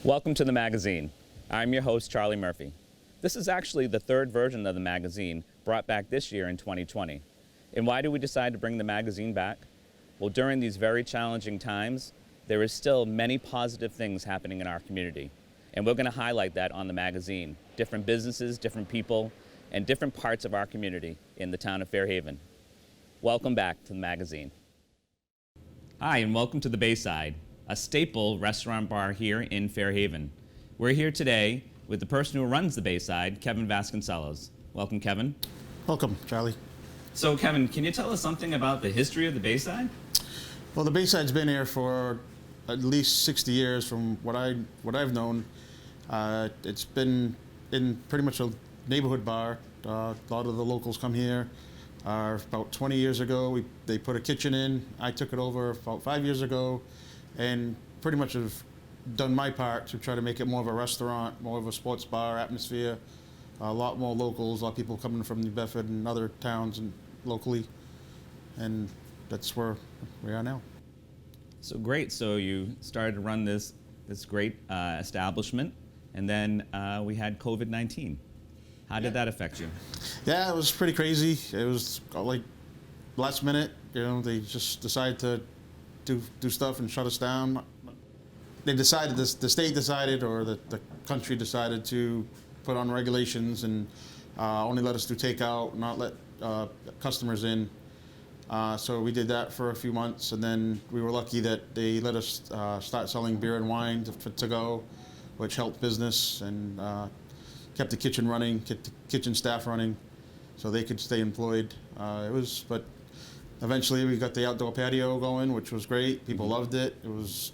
Welcome to the magazine. I'm your host, Charlie Murphy. This is actually the third version of the magazine brought back this year in 2020. And why did we decide to bring the magazine back? Well, during these very challenging times, there is still many positive things happening in our community. And we're going to highlight that on the magazine. Different businesses, different people, and different parts of our community in the town of Fairhaven. Welcome back to the magazine. Hi, and welcome to the Bayside, a staple restaurant bar here in Fairhaven. We're here today with the person who runs the Bayside, Kevin Vasconcellos. Welcome, Kevin. Welcome, Charlie. So, Kevin, can you tell us something about the history of the Bayside? Well, the Bayside's been here for at least 60 years from what I've known. It's been in pretty much a neighborhood bar. A lot of the locals come here. About 20 years ago, they put a kitchen in. I took it over about 5 years ago, and pretty much have done my part to try to make it more of a restaurant, more of a sports bar atmosphere. A lot more locals, a lot of people coming from New Bedford and other towns and locally, and that's where we are now. So great. So you started to run this great establishment, and then we had COVID-19. How did that affect you? Yeah, it was pretty crazy. It was like last minute. They just decided to do stuff and shut us down. They decided, the state decided, or the country decided to put on regulations and only let us do takeout, not let customers in. So we did that for a few months, and then we were lucky that they let us start selling beer and wine to go, which helped business and kept the kitchen running, kept the kitchen staff running, so they could stay employed. But eventually we got the outdoor patio going, which was great. People loved it. It was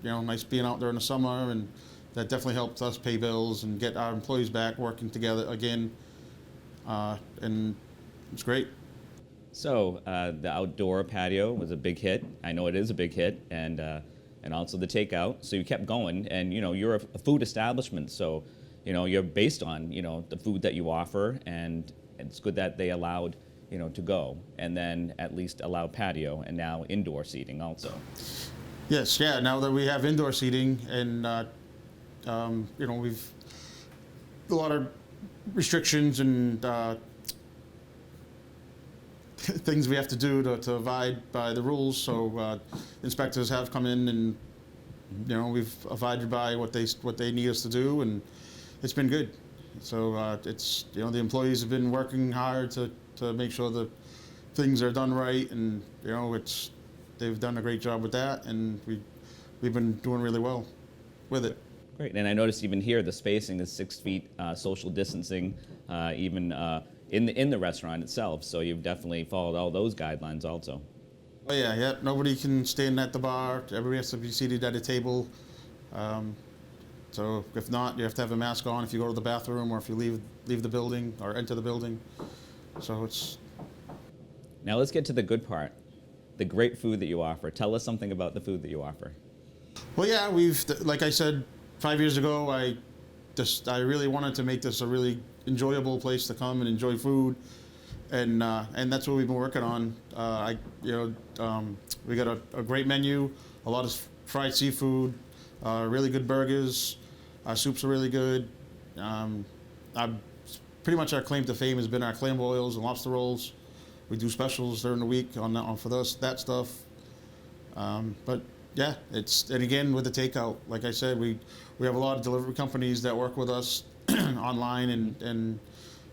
nice being out there in the summer, and that definitely helped us pay bills and get our employees back working together again, and it's great. So the outdoor patio was a big hit. I know it is a big hit, and also the takeout. So you kept going, and you're a food establishment, so you're based on the food that you offer, and it's good that they allowed to go, and then at least allow patio, and now indoor seating also. Yes, yeah. Now that we have indoor seating, and we've a lot of restrictions and things we have to do to abide by the rules. So inspectors have come in, and we've abided by what they need us to do, and it's been good. So it's the employees have been working hard to make sure that things are done right, and they've done a great job with that, and we've been doing really well with it. Great, and I noticed even here the spacing is 6 feet, social distancing, even in the restaurant itself. So you've definitely followed all those guidelines also. Oh yeah. Nobody can stand at the bar. Everybody has to be seated at a table. So if not, you have to have a mask on if you go to the bathroom, or if you leave the building or enter the building. So it's. Now let's get to the good part, the great food that you offer. Tell us something about the food that you offer. Well, yeah, like I said, 5 years ago, I really wanted to make this a really enjoyable place to come and enjoy food, and that's what we've been working on. We got a great menu, a lot of fried seafood, really good burgers. Our soups are really good. Pretty much our claim to fame has been our clam boils and lobster rolls. We do specials during the week on for that stuff. But yeah, and again with the takeout, like I said, we have a lot of delivery companies that work with us online and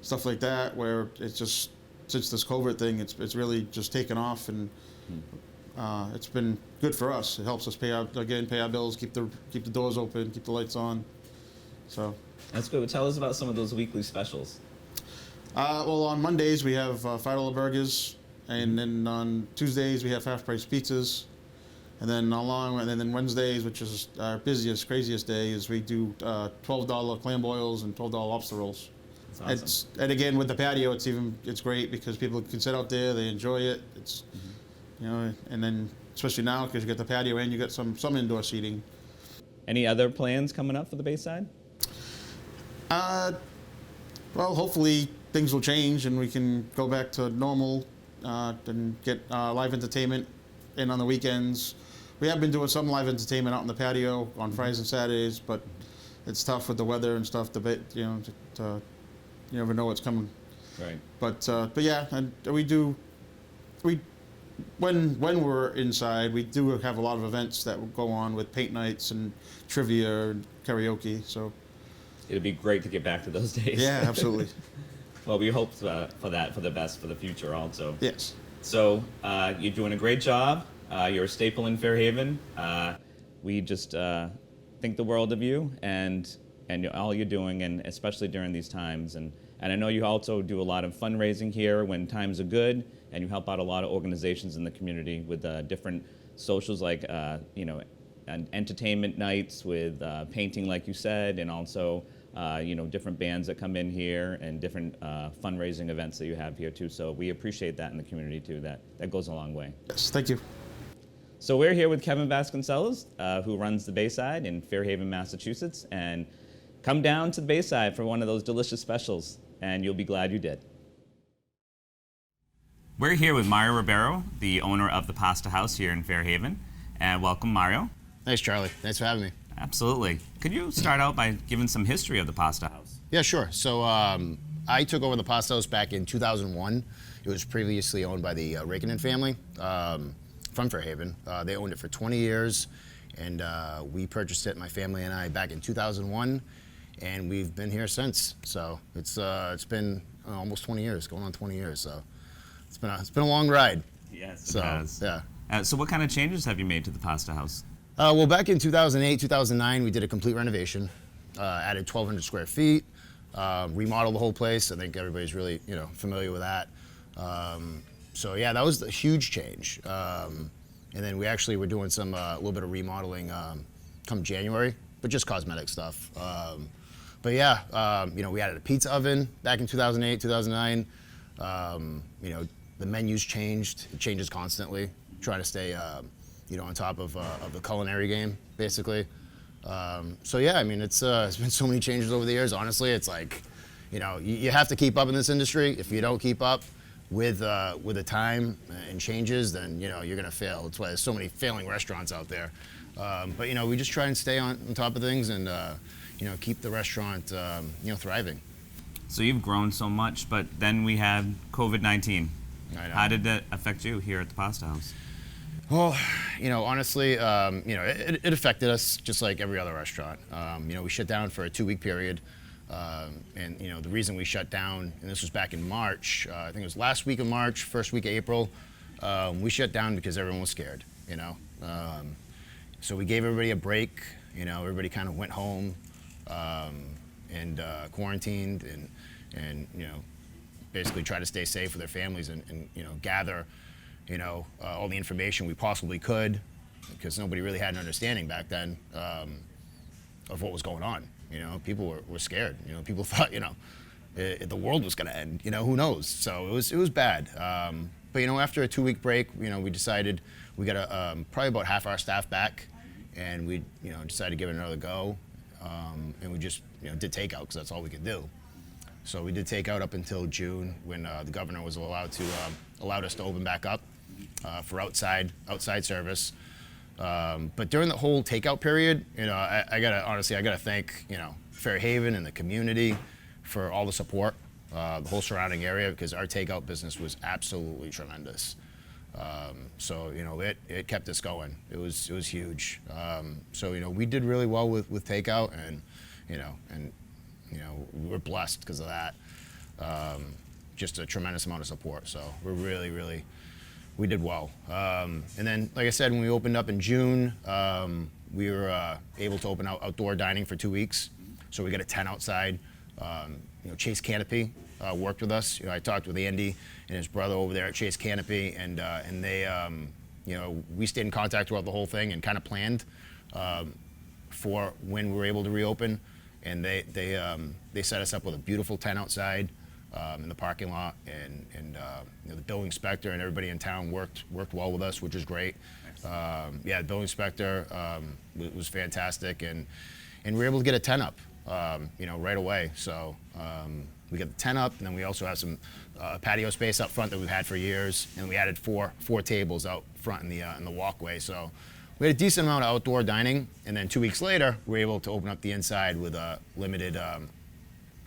stuff like that, where it's just, since this COVID thing, it's really just taken off, and it's been good for us. It helps us pay our bills, keep the doors open, keep the lights on. So that's good. Tell us about some of those weekly specials. Well, on Mondays we have $5 burgers, and then on Tuesdays we have half-price pizzas, and then then Wednesdays, which is our busiest, craziest day, is we do $12 clam boils and $12 lobster rolls. That's awesome. And again with the patio, it's great because people can sit out there, they enjoy it. It's and then especially now because you got the patio and you got some indoor seating. Any other plans coming up for the Bayside? Well, hopefully things will change and we can go back to normal and get live entertainment in on the weekends. We have been doing some live entertainment out in the patio on Fridays and Saturdays, but it's tough with the weather and stuff. You never know what's coming. Right. But yeah, and when we're inside, we do have a lot of events that will go on with paint nights and trivia and karaoke. So It'd be great to get back to those days. yeah, absolutely. Well, we hope for the best for the future also. Yes. So you're doing a great job. You're a staple in Fairhaven. We just think the world of you and all you're doing, and especially during these times. And I know you also do a lot of fundraising here when times are good, and you help out a lot of organizations in the community with different socials like and entertainment nights with painting, like you said, and also different bands that come in here and different fundraising events that you have here too. So we appreciate that in the community too. That goes a long way. Yes, thank you. So we're here with Kevin Vasconcellos, who runs the Bayside in Fairhaven, Massachusetts, and come down to the Bayside for one of those delicious specials, and you'll be glad you did. We're here with Mario Ribeiro, the owner of the Pasta House here in Fairhaven, and welcome, Mario. Thanks, Charlie. Thanks for having me. Absolutely. Could you start out by giving some history of the Pasta House? Yeah, sure. So I took over the Pasta House back in 2001. It was previously owned by the Raikkonen family from Fairhaven. They owned it for 20 years, and we purchased it, my family and I, back in 2001, and we've been here since. So it's been almost 20 years, going on 20 years. So it's been a long ride. Yes, it has. Yeah. So what kind of changes have you made to the Pasta House? Well, back in 2008, 2009, we did a complete renovation, added 1,200 square feet, remodeled the whole place. I think everybody's really, familiar with that. So yeah, that was a huge change. And then we actually were doing some a little bit of remodeling come January, but just cosmetic stuff. But yeah, we added a pizza oven back in 2008, 2009. The menus changed. It changes constantly. Try to stay on top of the culinary game, basically. So yeah, I mean, it's been so many changes over the years. Honestly, it's like, you have to keep up in this industry. If you don't keep up with the time and changes, then you're gonna fail. That's why there's so many failing restaurants out there. But we just try and stay on top of things and keep the restaurant thriving. So you've grown so much, but then we had COVID-19. I know. How did that affect you here at the Pasta House? Well, honestly, it affected us just like every other restaurant. We shut down for a 2-week period. And the reason we shut down, and this was back in March, I think it was last week of March, first week of April, we shut down because everyone was scared, So we gave everybody a break, everybody kind of went home and quarantined and basically tried to stay safe with their families and gather all the information we possibly could, because nobody really had an understanding back then of what was going on. People were scared. People thought, the world was going to end. Who knows? So it was bad. But after a 2-week break, we decided we got probably about half our staff back, and we decided to give it another go, and we just did takeout because that's all we could do. So we did takeout up until June when the governor was allowed us to open back up for outside service. But during the whole takeout period, I gotta thank Fairhaven and the community for all the support, the whole surrounding area, because our takeout business was absolutely tremendous. So it kept us going. It was huge. So we did really well with takeout, and we were blessed because of that. Just a tremendous amount of support. So we did well. And then, like I said, when we opened up in June, we were able to open outdoor dining for 2 weeks. So we got a tent outside. Chase Canopy worked with us. I talked with Andy and his brother over there at Chase Canopy, and they, we stayed in contact throughout the whole thing and kind of planned for when we were able to reopen. And they set us up with a beautiful tent outside in the parking lot, and the building inspector and everybody in town worked well with us, which was great. The building inspector was fantastic, and we were able to get a tent up, right away. So we got the tent up, and then we also have some patio space up front that we've had for years, and we added four tables out front in the walkway. So we had a decent amount of outdoor dining, and then 2 weeks later, we were able to open up the inside with a limited,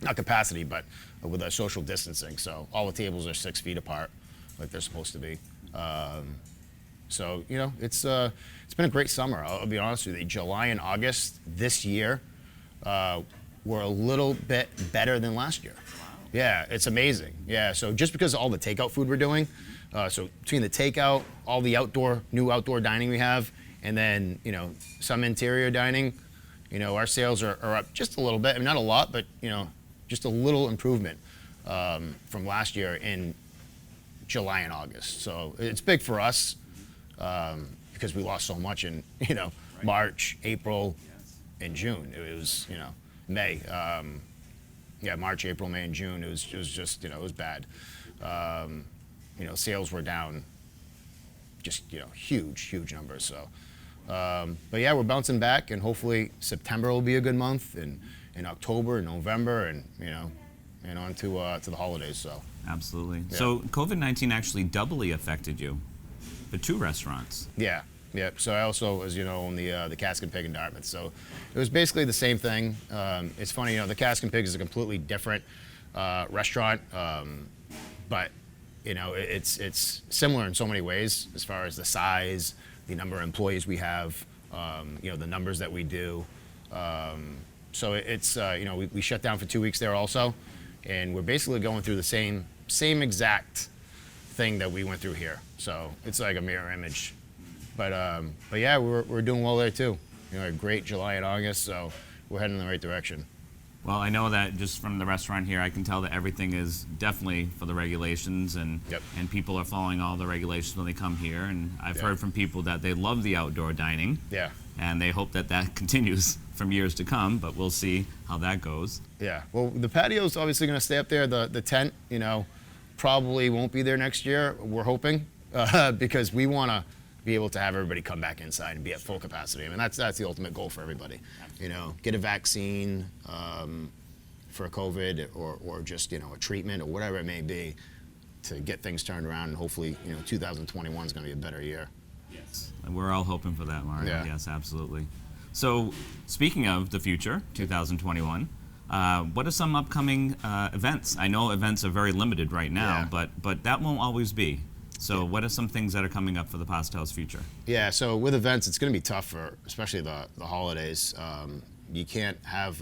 not capacity, but with a social distancing. So all the tables are 6 feet apart, like they're supposed to be. So you know, it's been a great summer. I'll be honest with you. July and August this year were a little bit better than last year. Yeah, it's amazing. Yeah, so just because of all the takeout food we're doing, so between the takeout, all the new outdoor dining we have, and then, you know, some interior dining, you know, our sales are up just a little bit. I mean, not a lot, but, you know, just a little improvement from last year in July and August. So it's big for us because we lost so much in, you know, March, April, and June. It was, you know, May. March, April, May, and June. It was just, you know, it was bad. You know, sales were down just, you know, huge numbers. So, but yeah, we're bouncing back, and hopefully September will be a good month, and in October, November, and, you know, and on to the holidays. So Absolutely. Yeah. So COVID-19 actually doubly affected you for 2 restaurants. yeah. So I also, as you know, own the Cask and Pig in Dartmouth. So it was basically the same thing. It's funny, you know, the Cask and Pig is a completely different restaurant, but you know, it's similar in so many ways as far as the size, the number of employees we have, you know, the numbers that we do. So it's you know, we shut down for 2 weeks there also, and we're basically going through the same exact thing that we went through here. So it's like a mirror image. But yeah, we're doing well there too. You know, a great July and August, so we're heading in the right direction. Well, I know that just from the restaurant here, I can tell that everything is definitely for the regulations, and Yep. and people are following all the regulations when they come here. And I've Yeah. heard from people that they love the outdoor dining, Yeah. and they hope that that continues from years to come. But we'll see how that goes. Yeah. Well, the patio's obviously going to stay up there. The tent, you know, probably won't be there next year. We're hoping because we want to be able to have everybody come back inside and be at full capacity. I mean, that's the ultimate goal for everybody. You know, get a vaccine for COVID or just, you know, a treatment or whatever it may be to get things turned around, and hopefully, you know, 2021 is going to be a better year. Yes. And we're all hoping for that, Mario. Yeah. Yes, absolutely. So, speaking of the future, 2021, what are some upcoming events? I know events are very limited right now, Yeah. but that won't always be. So what are some things that are coming up for the Pastel's future? Yeah, so with events, it's going to be tough for especially the holidays. You can't have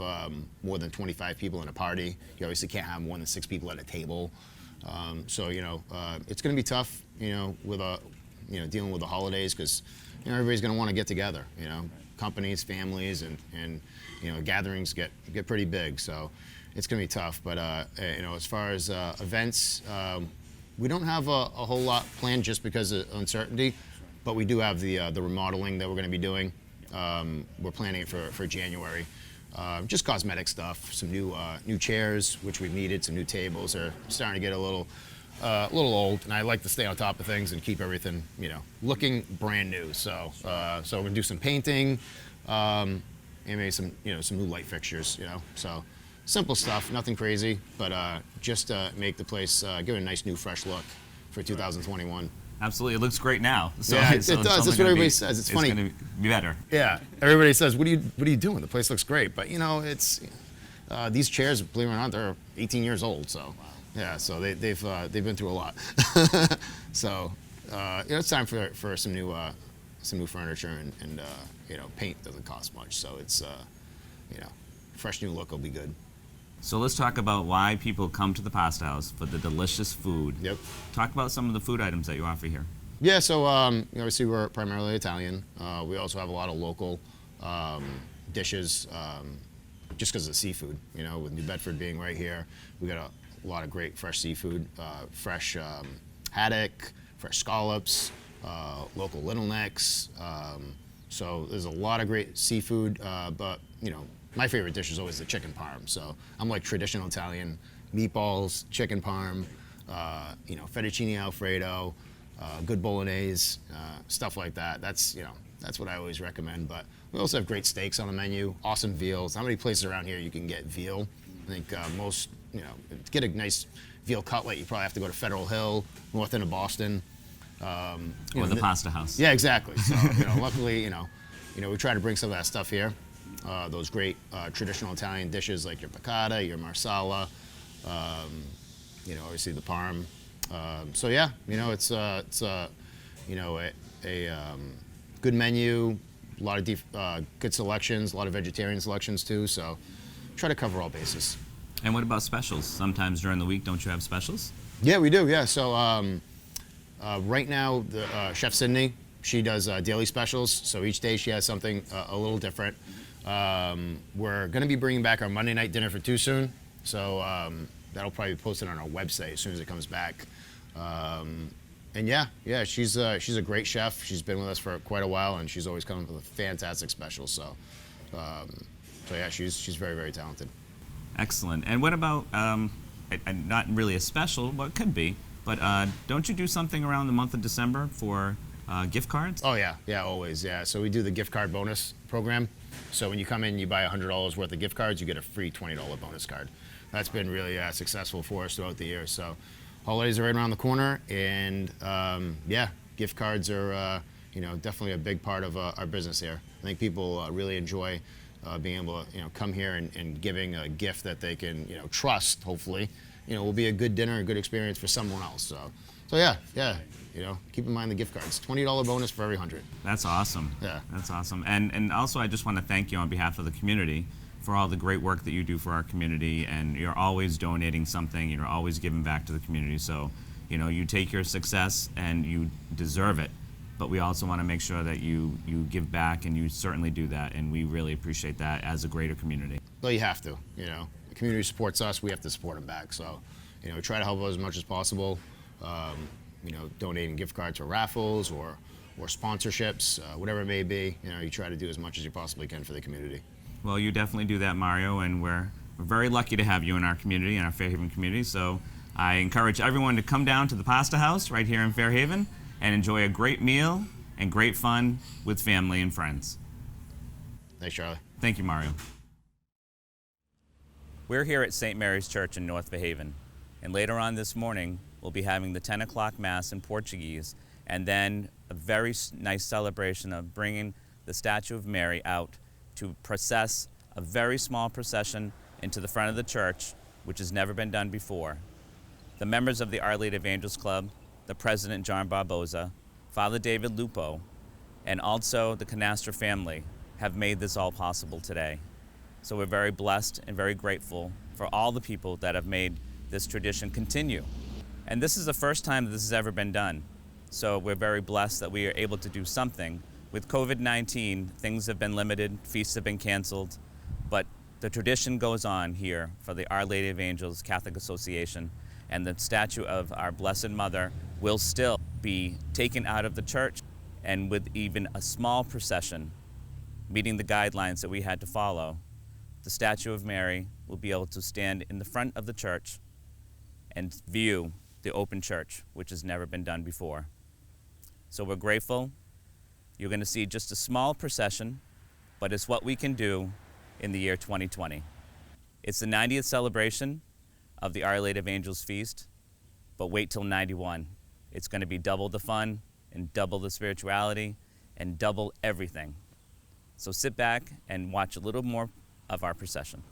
more than 25 people in a party. You obviously can't have more than 6 people at a table. So, you know, it's going to be tough, you know, with you know, dealing with the holidays, because, you know, everybody's going to want to get together, you know, companies, families, and you know, gatherings get pretty big. So it's going to be tough. But, you know, as far as events, we don't have a whole lot planned just because of uncertainty, but we do have the remodeling that we're going to be doing. We're planning it for January. Just cosmetic stuff, some new chairs, which we've needed, some new tables. Are starting to get a little old, and I like to stay on top of things and keep everything, you know, looking brand new. So we're gonna do some painting, and maybe some new light fixtures, you know. So simple stuff, nothing crazy, but just make the place, give it a nice new fresh look for 2021. Absolutely, it looks great now. So, Yeah, it so does. it's That's only what gonna everybody be- says. It's funny. going to be better. Yeah, everybody says, "What are you doing? The place looks great." But, you know, it's these chairs, believe it or not, they're 18 years old. So yeah, so they've been through a lot. So you know, it's time for some new furniture, and you know, paint doesn't cost much. So it's you know, fresh new look will be good. So let's talk about why people come to the Pasta House for the delicious food. Yep. Talk about some of the food items that you offer here. Yeah, so you know, obviously we're primarily Italian. We also have a lot of local dishes, just because of the seafood. You know, with New Bedford being right here, we got a lot of great fresh seafood, fresh haddock, fresh scallops, local little necks. So there's a lot of great seafood, but, you know, my favorite dish is always the chicken parm. So I'm like traditional Italian: meatballs, chicken parm, you know, fettuccine alfredo, good bolognese, stuff like that. That's what I always recommend. But we also have great steaks on the menu, awesome veals. How many places around here you can get veal? I think most, you know, to get a nice veal cutlet, you probably have to go to Federal Hill, north end of Boston. Or the pasta house. Yeah, exactly. So, luckily, we try to bring some of that stuff here. Those great traditional Italian dishes like your piccata, your marsala, obviously the parm. So yeah, it's a good menu, a lot of good selections, a lot of vegetarian selections too. So try to cover all bases. And what about specials? Sometimes during the week, don't you have specials? Yeah, we do. Yeah. So right now, the Chef Sydney, she does daily specials. So each day she has something a little different. We're going to be bringing back our Monday night dinner for two soon. So that'll probably be posted on our website as soon as it comes back. And yeah, she's a great chef. She's been with us for quite a while, and she's always coming up with a fantastic special. So yeah, she's very, very talented. Excellent. And what about, not really a special, but it could be, but don't you do something around the month of December for gift cards? Oh yeah, always, yeah. So we do the gift card bonus program. So when you come in, you buy $100 worth of gift cards, you get a free $20 bonus card. That's been really successful for us throughout the year. So holidays are right around the corner, and yeah, gift cards are definitely a big part of our business here. I think people really enjoy being able to come here and giving a gift that they can trust. Hopefully, will be a good dinner, a good experience for someone else. So yeah, keep in mind the gift cards. $20 bonus for every 100. That's awesome. Yeah, that's awesome. And also, I just want to thank you on behalf of the community for all the great work that you do for our community, and you're always donating something. You're always giving back to the community. So, you take your success and you deserve it. But we also want to make sure that you give back, and you certainly do that, and we really appreciate that as a greater community. Well, you have to. The community supports us, we have to support them back. So, we try to help out as much as possible. Donating gift cards for raffles or sponsorships, whatever it may be. You try to do as much as you possibly can for the community. Well, you definitely do that, Mario, and we're very lucky to have you in our community, in our Fairhaven community. So I encourage everyone to come down to the Pasta House right here in Fairhaven and enjoy a great meal and great fun with family and friends. Thanks, Charlie. Thank you, Mario. We're here at St. Mary's Church in North Fairhaven, and later on this morning, we'll be having the 10 o'clock Mass in Portuguese, and then a very nice celebration of bringing the statue of Mary out to process a very small procession into the front of the church, which has never been done before. The members of the Our Lady of Angels Club, the President John Barboza, Father David Lupo, and also the Canastra family have made this all possible today. So we're very blessed and very grateful for all the people that have made this tradition continue. And this is the first time that this has ever been done. So we're very blessed that we are able to do something. With COVID-19, things have been limited, feasts have been canceled, but the tradition goes on here for the Our Lady of Angels Catholic Association, and the statue of our Blessed Mother will still be taken out of the church, and with even a small procession, meeting the guidelines that we had to follow, the statue of Mary will be able to stand in the front of the church and view the open church, which has never been done before. So we're grateful. You're going to see just a small procession, but it's what we can do in the year 2020. It's the 90th celebration of the Our Lady of Angels Feast, but wait till 91. It's going to be double the fun and double the spirituality and double everything. So sit back and watch a little more of our procession.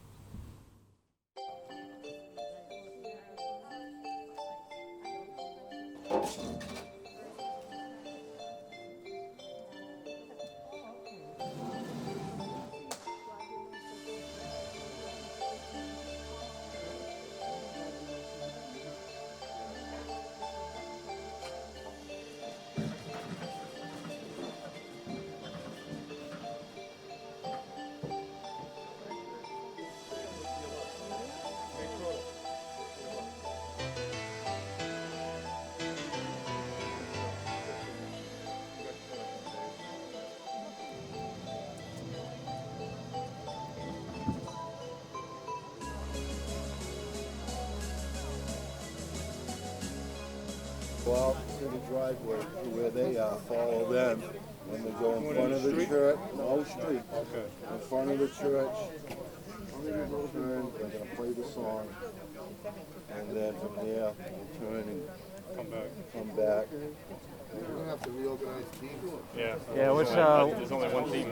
Go out to the driveway to where they are, follow them, and they go in front of the church, no street, in front of the church, turn, they're gonna play the song, and then from there, we'll turn and come back, We're gonna have to reorganize teams. Yeah. Yeah, what's There's only one team.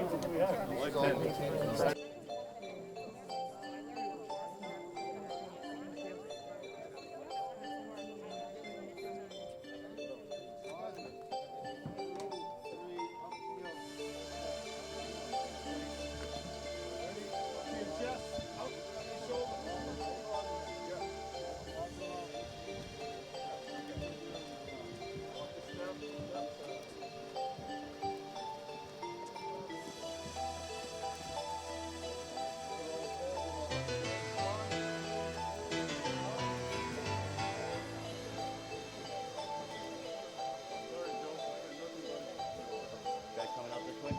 Guys coming out this way?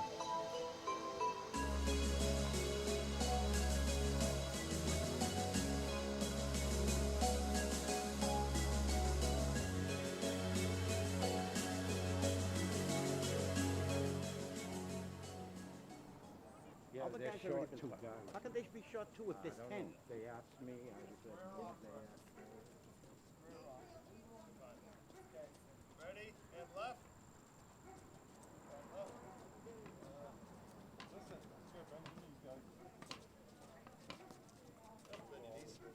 yeah, All the they're guys short already been two cut. guys. How can they be short two if there's 10? They asked me, I said, yeah, they asked me. Ready and left.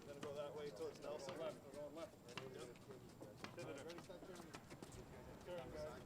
Gonna go that way towards Nelson. Left, we're going left. Ready, set, Jeremy. Turn, guys.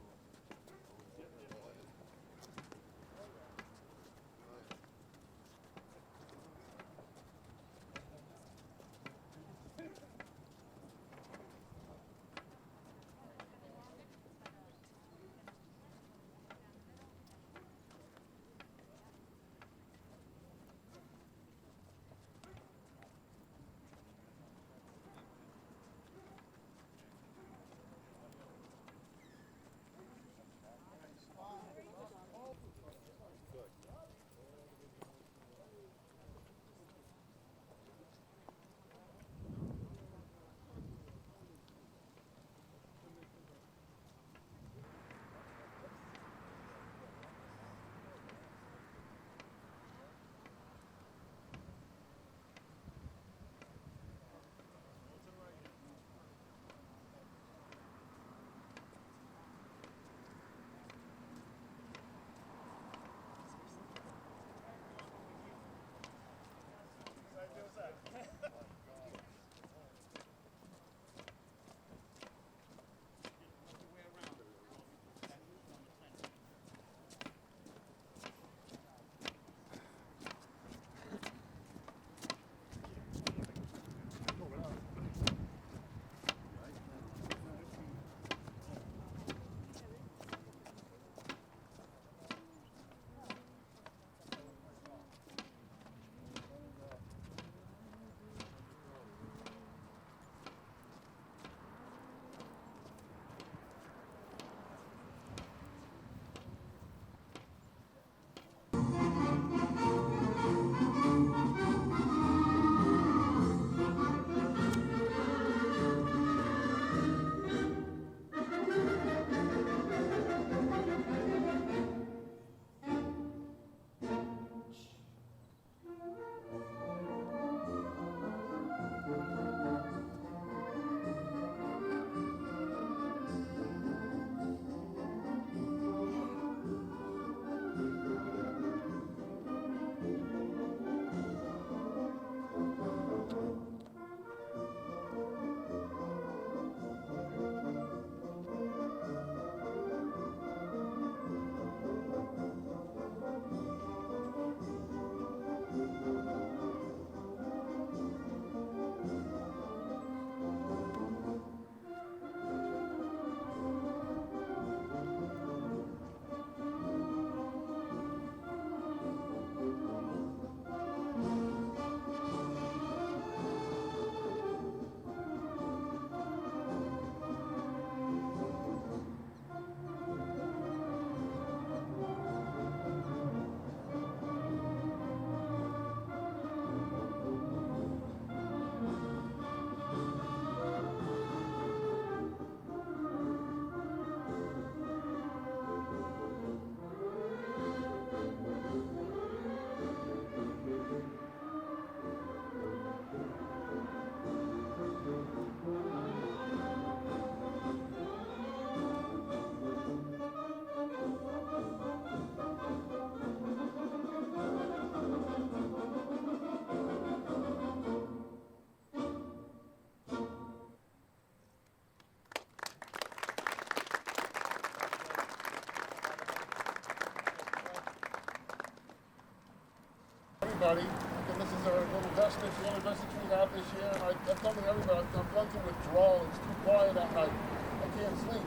everybody. And this is our little vestige, the only vestige we have this year. And I'm telling everybody, I'm going through withdrawal. It's too quiet at night. I can't sleep.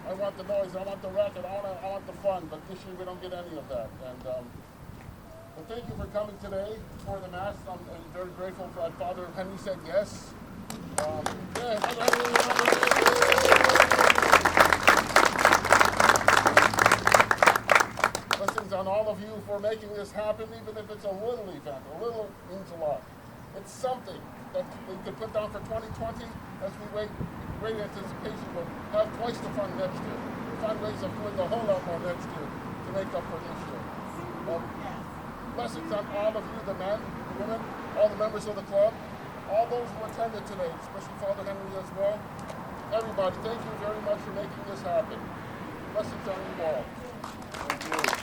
I want the noise, I want the racket, I want the fun, but this year we don't get any of that. And well, thank you for coming today for the Mass. I'm very grateful that Father Henry said yes. Blessings on all of you for making this happen, even if it's a little event. A little means a lot. It's something that we could put down for 2020 as we wait great anticipation. We'll have twice the fun next year. We'll find ways of doing a whole lot more next year to make up for this year. Blessings on all of you, the men, the women, all the members of the club, all those who attended today, especially Father Henry as well. Everybody, thank you very much for making this happen. Blessings on you all. Thank you.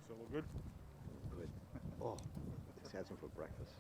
So we're good? Good. Oh, just had some for breakfast.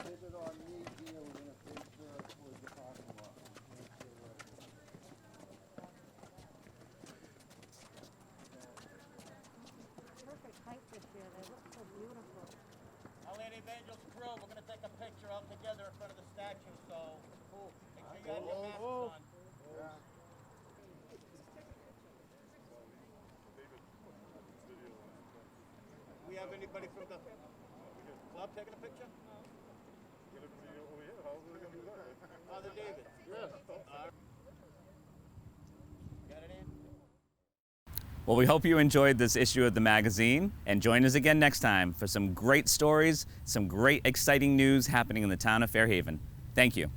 Pivot on me here, we're going to face towards the parking lot. Perfect height this year, they look so beautiful. Our Lady of Angels crew, we're going to take a picture all together in front of the statue, so make sure you have your masks on. We have anybody from the club taking a picture? Father David. Yes. Got it in? Well, we hope you enjoyed this issue of the magazine, and join us again next time for some great stories, some great exciting news happening in the town of Fairhaven. Thank you.